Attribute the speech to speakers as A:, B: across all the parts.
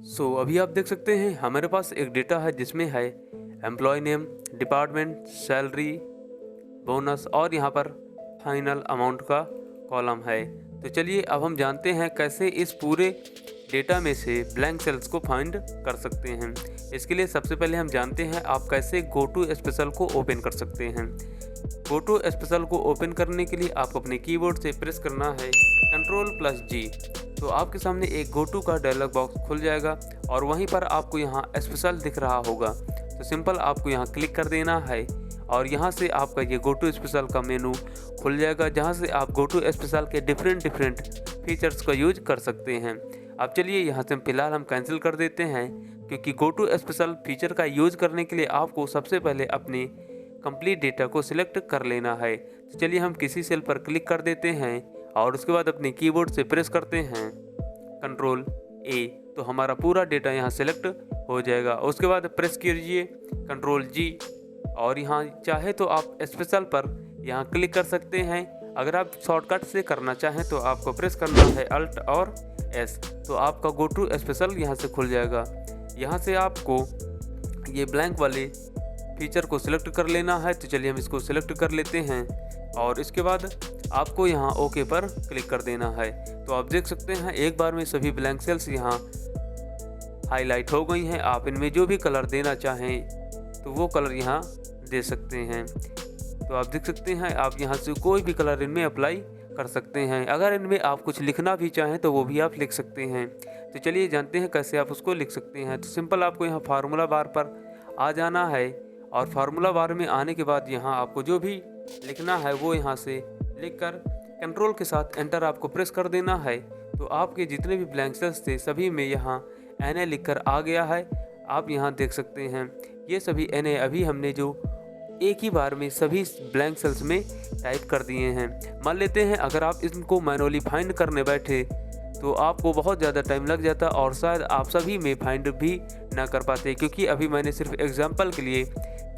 A: अभी आप देख सकते हैं हमारे पास एक डेटा है जिसमें है employ name, department, salary, bonus और यहाँ पर फाइनल अमाउंट का कॉलम है। तो चलिए अब हम जानते हैं कैसे इस पूरे डेटा में से ब्लैंक सेल्स को फाइंड कर सकते हैं। इसके लिए सबसे पहले हम जानते हैं आप कैसे गो टू स्पेशल को ओपन कर सकते हैं। गो टू स्पेशल को ओपन करने के लिए आपको अपने कीबोर्ड से प्रेस करना है Ctrl+G। तो आपके सामने एक गो टू का डायलॉग बॉक्स खुल जाएगा और वहीं पर आपको यहाँ स्पेशल दिख रहा होगा। तो सिंपल आपको यहाँ क्लिक कर देना है और यहाँ से आपका ये गो टू स्पेशल का मेनू खुल जाएगा, जहाँ से आप गो टू स्पेशल के डिफरेंट फीचर्स का यूज कर सकते हैं। अब चलिए यहाँ से फिलहाल हम कैंसिल कर देते हैं, क्योंकि गो टू स्पेशल फीचर का यूज करने के लिए आपको सबसे पहले अपने कंप्लीट डेटा को सिलेक्ट कर लेना है। तो चलिए हम किसी सेल पर क्लिक कर देते हैं और उसके बाद अपने कीबोर्ड से प्रेस करते हैं Ctrl+A। तो हमारा पूरा डेटा यहाँ सेलेक्ट हो जाएगा। उसके बाद प्रेस कीजिए Ctrl+G और यहाँ चाहे तो आप स्पेशल पर यहाँ क्लिक कर सकते हैं। अगर आप शॉर्टकट से करना चाहें तो आपको प्रेस करना है Alt और S। तो आपका गो टू स्पेशल यहाँ से खुल जाएगा। यहाँ से आपको ये ब्लैंक वाले फीचर को सिलेक्ट कर लेना है। तो चलिए हम इसको सिलेक्ट कर लेते हैं और इसके बाद आपको यहाँ ओके पर क्लिक कर देना है। तो आप देख सकते हैं एक बार में सभी ब्लैंक सेल्स यहाँ हाईलाइट हो गई हैं। आप इनमें जो भी कलर देना चाहें तो वो कलर यहाँ दे सकते हैं। तो आप देख सकते हैं आप यहाँ से कोई भी कलर इनमें अप्लाई कर सकते हैं। अगर इनमें आप कुछ लिखना भी चाहें तो वो भी आप लिख सकते हैं। तो चलिए जानते हैं कैसे आप उसको लिख सकते हैं। तो सिंपल आपको यहाँ फार्मूला बार पर आ जाना है और फार्मूला बार में आने के बाद यहाँ आपको जो भी लिखना है वो यहाँ से लिखकर कंट्रोल के साथ एंटर आपको प्रेस कर देना है। तो आपके जितने भी ब्लैंक सेल्स थे सभी में यहाँ NA लिखकर आ गया है। आप यहाँ देख सकते हैं ये सभी NA अभी हमने जो एक ही बार में सभी ब्लैंक सेल्स में टाइप कर दिए हैं। मान लेते हैं अगर आप इनको मैनुअली फाइंड करने बैठे तो आपको बहुत ज़्यादा टाइम लग जाता और शायद आप सभी में फाइंड भी ना कर पाते, क्योंकि अभी मैंने सिर्फ एग्जांपल के लिए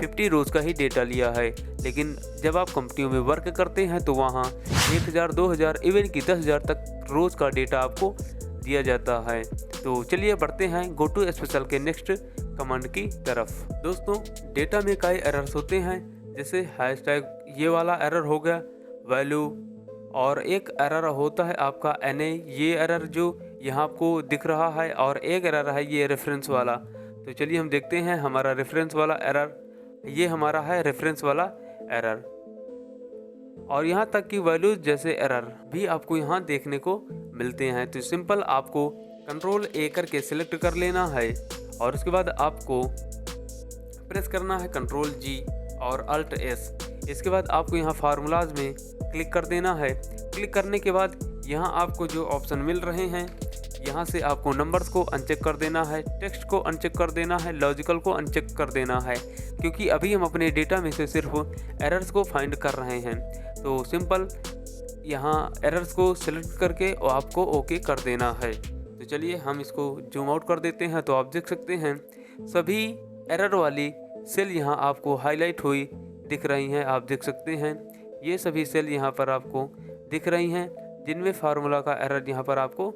A: 50 रोज़ का ही डेटा लिया है। लेकिन जब आप कंपनियों में वर्क करते हैं तो वहाँ 1000, 2000, इवन कि 10,000 तक रोज़ का डेटा आपको दिया जाता है। तो चलिए बढ़ते हैं गो टू स्पेशल के नेक्स्ट कमांड की तरफ। दोस्तों डेटा में कई एरर्स होते हैं, जैसे हैशटैग ये वाला एरर हो गया, वैल्यू, और एक एरर होता है आपका NA, ये एरर जो यहाँ आपको दिख रहा है, और एक एरर है ये रेफरेंस वाला। तो चलिए हम देखते हैं हमारा रेफरेंस वाला एरर, ये हमारा है रेफरेंस वाला एरर। और यहाँ तक कि वैल्यूज जैसे एरर भी आपको यहाँ देखने को मिलते हैं। तो सिंपल आपको Ctrl+A करके सिलेक्ट कर लेना है और उसके बाद आपको प्रेस करना है Ctrl+G और Alt+S। इसके बाद आपको यहाँ फार्मूलाज में क्लिक कर देना है। क्लिक करने के बाद यहाँ आपको जो ऑप्शन मिल रहे हैं यहाँ से आपको नंबर्स को अनचेक कर देना है, टेक्स्ट को अनचेक कर देना है, लॉजिकल को अनचेक कर देना है, क्योंकि अभी हम अपने डेटा में से सिर्फ एरर्स को फाइंड कर रहे हैं। तो सिंपल यहाँ एरर्स को सिलेक्ट करके आपको ओके कर देना है। तो चलिए हम इसको जूम आउट कर देते हैं। तो आप देख सकते हैं सभी एरर वाली सेल यहाँ आपको हाईलाइट हुई दिख रही हैं। आप देख सकते हैं ये सभी सेल यहाँ पर आपको दिख रही हैं जिनमें फार्मूला का एरर यहाँ पर आपको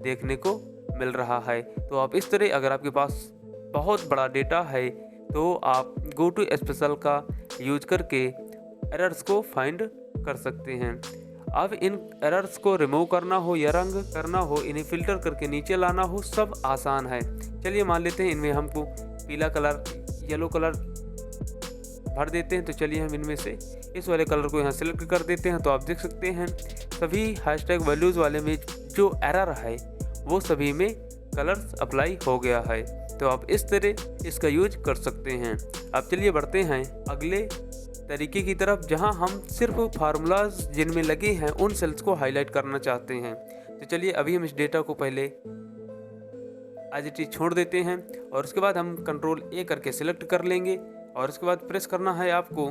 A: देखने को मिल रहा है। तो आप इस तरह अगर आपके पास बहुत बड़ा डेटा है तो आप गो टू स्पेशल का यूज करके एरर्स को फाइंड कर सकते हैं। अब इन एरर्स को रिमूव करना हो या रंग करना हो, इन्हें फिल्टर करके नीचे लाना हो, सब आसान है। चलिए मान लेते हैं इनमें हमको पीला कलर, येलो कलर भर देते हैं। तो चलिए हम इनमें से इस वाले कलर को यहाँ सेलेक्ट कर देते हैं। तो आप देख सकते हैं सभी हैशटैग वैल्यूज़ वाले में जो एरर है वो सभी में कलर्स अप्लाई हो गया है। तो आप इस तरह इसका यूज कर सकते हैं। अब चलिए बढ़ते हैं अगले तरीके की तरफ, जहां हम सिर्फ फार्मूलाज जिनमें लगे हैं उन सेल्स को हाईलाइट करना चाहते हैं। तो चलिए अभी हम इस डेटा को पहले एज इट इज छोड़ देते हैं और उसके बाद हम Ctrl+A करके सिलेक्ट कर लेंगे और उसके बाद प्रेस करना है आपको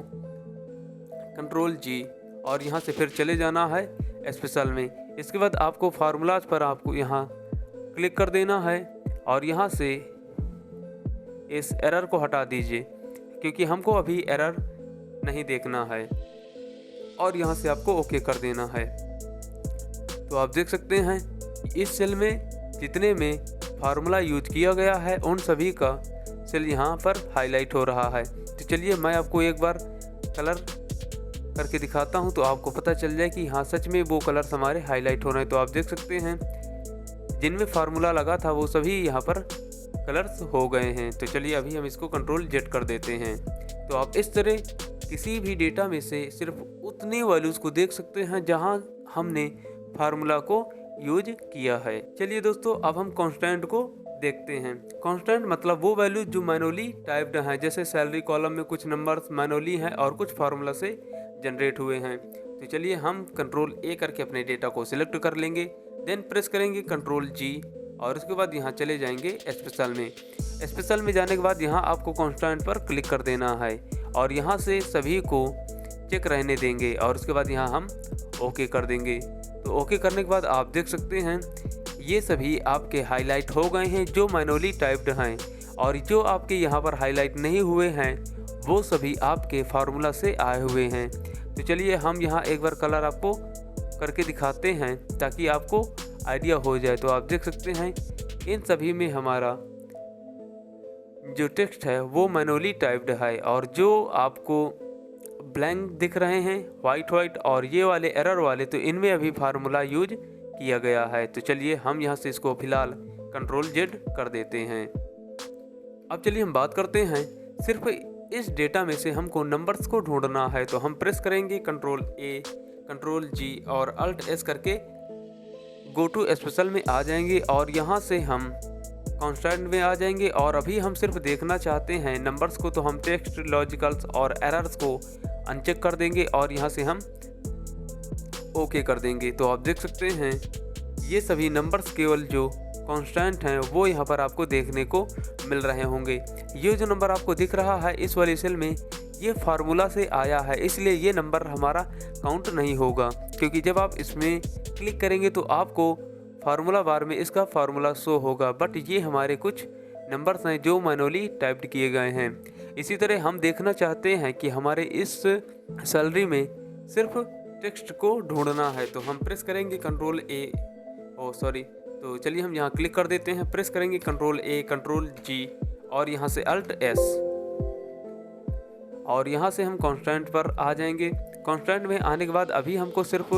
A: Ctrl+G और यहाँ से फिर चले जाना है स्पेशल में। इसके बाद आपको फार्मूलाज पर आपको यहाँ क्लिक कर देना है और यहाँ से इस एरर को हटा दीजिए, क्योंकि हमको अभी एरर नहीं देखना है, और यहाँ से आपको ओके कर देना है। तो आप देख सकते हैं इस सेल में जितने में फार्मूला यूज किया गया है उन सभी का सेल यहाँ पर हाईलाइट हो रहा है। तो चलिए मैं आपको एक बार कलर करके दिखाता हूँ तो आपको पता चल जाए कि हाँ सच में वो कलर्स हमारे हाईलाइट हो रहे हैं। तो आप देख सकते हैं जिनमें फार्मूला लगा था वो सभी यहाँ पर कलर्स हो गए हैं। तो चलिए अभी हम इसको कंट्रोल जेड कर देते हैं। तो आप इस तरह किसी भी डेटा में से सिर्फ उतनी वैल्यूज़ को देख सकते हैं जहां हमने फार्मूला को यूज किया है। चलिए दोस्तों अब हम कांस्टेंट को देखते हैं। कांस्टेंट मतलब वो वैल्यू जो मैनुअली टाइप्ड हैं, जैसे सैलरी कॉलम में कुछ नंबर्स मैनुअली हैं और कुछ फार्मूला से जनरेट हुए हैं। तो चलिए हम कंट्रोल ए करके अपने डेटा को सिलेक्ट कर लेंगे, देन प्रेस करेंगे कंट्रोल जी और उसके बाद यहाँ चले जाएंगे स्पेशल में। स्पेशल में जाने के बाद यहाँ आपको कांस्टेंट पर क्लिक कर देना है और यहाँ से सभी को चेक रहने देंगे और उसके बाद यहाँ हम ओके कर देंगे। तो ओके करने के बाद आप देख सकते हैं ये सभी आपके हाईलाइट हो गए हैं जो मैनुअली टाइप्ड हैं, और जो आपके यहाँ पर हाईलाइट नहीं हुए हैं वो सभी आपके फार्मूला से आए हुए हैं। तो चलिए हम यहाँ एक बार कलर आपको करके दिखाते हैं ताकि आपको आइडिया हो जाए। तो आप देख सकते हैं इन सभी में हमारा जो टेक्स्ट है वो मैनुअली टाइप्ड है, और जो आपको ब्लैंक दिख रहे हैं वाइट और ये वाले एरर वाले, तो इनमें अभी फार्मूला यूज किया गया है। तो चलिए हम यहाँ से इसको फिलहाल कंट्रोल जेड कर देते हैं। अब चलिए हम बात करते हैं सिर्फ इस डेटा में से हमको नंबर्स को ढूंढना है। तो हम प्रेस करेंगे कंट्रोल ए, कंट्रोल जी और अल्ट एस करके गो टू स्पेशल में आ जाएंगे और यहाँ से हम कांस्टेंट में आ जाएंगे। और अभी हम सिर्फ देखना चाहते हैं नंबर्स को, तो हम टेक्स्ट, लॉजिकल्स और एरर्स को अनचेक कर देंगे और यहाँ से हम ओके कर देंगे। तो आप देख सकते हैं ये सभी नंबर्स केवल जो कांस्टेंट हैं वो यहाँ पर आपको देखने को मिल रहे होंगे। ये जो नंबर आपको दिख रहा है इस वाली सेल में ये फार्मूला से आया है, इसलिए ये नंबर हमारा काउंट नहीं होगा, क्योंकि जब आप इसमें क्लिक करेंगे तो आपको फार्मूला बार में इसका फार्मूला शो होगा। बट ये हमारे कुछ नंबर्स हैं जो मैनुअली टाइप्ड किए गए हैं। इसी तरह हम देखना चाहते हैं कि हमारे इस सैलरी में सिर्फ टेक्स्ट को ढूंढना है, तो हम प्रेस करेंगे कंट्रोल ए, तो चलिए हम यहाँ क्लिक कर देते हैं, प्रेस करेंगे कंट्रोल ए, कंट्रोल जी और यहाँ से अल्ट एस और यहाँ से हम कांस्टेंट पर आ जाएंगे। कांस्टेंट में आने के बाद अभी हमको सिर्फ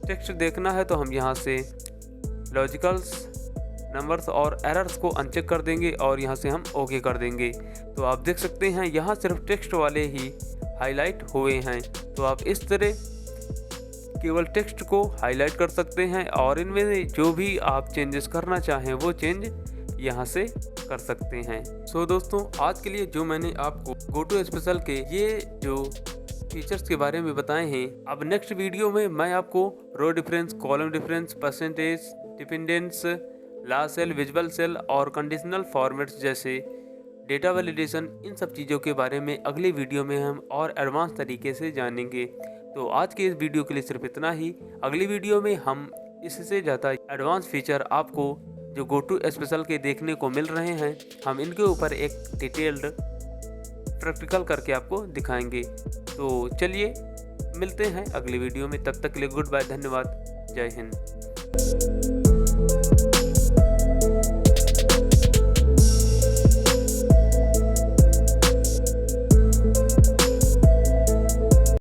A: टेक्स्ट देखना है, तो हम यहाँ से लॉजिकल्स, नंबर्स और एरर्स को अनचेक कर देंगे और यहाँ से हम ओके कर देंगे। तो आप देख सकते हैं यहाँ सिर्फ टेक्स्ट वाले ही हाईलाइट हुए हैं। तो आप इस तरह केवल टेक्स्ट को हाईलाइट कर सकते हैं और इनमें जो भी आप चेंजेस करना चाहें वो चेंज यहाँ से कर सकते हैं। सो दोस्तों आज के लिए जो मैंने आपको गो टू स्पेशल के ये जो फीचर्स के बारे में बताए हैं, अब नेक्स्ट वीडियो में मैं आपको row difference, column difference, percentage, dependence, last cell, visual cell और कंडीशनल फॉर्मेट्स जैसे डेटा वैलिडेशन, इन सब चीज़ों के बारे में अगले वीडियो में हम और एडवांस तरीके से जानेंगे। तो आज के इस वीडियो के लिए सिर्फ इतना ही। अगली वीडियो में हम इससे ज़्यादा एडवांस फीचर आपको जो गो टू स्पेशल के देखने को मिल रहे हैं, हम इनके ऊपर एक डिटेल्ड प्रैक्टिकल करके आपको दिखाएंगे। तो चलिए मिलते हैं अगली वीडियो में, तब तक के लिए गुड बाय, धन्यवाद, जय हिंद।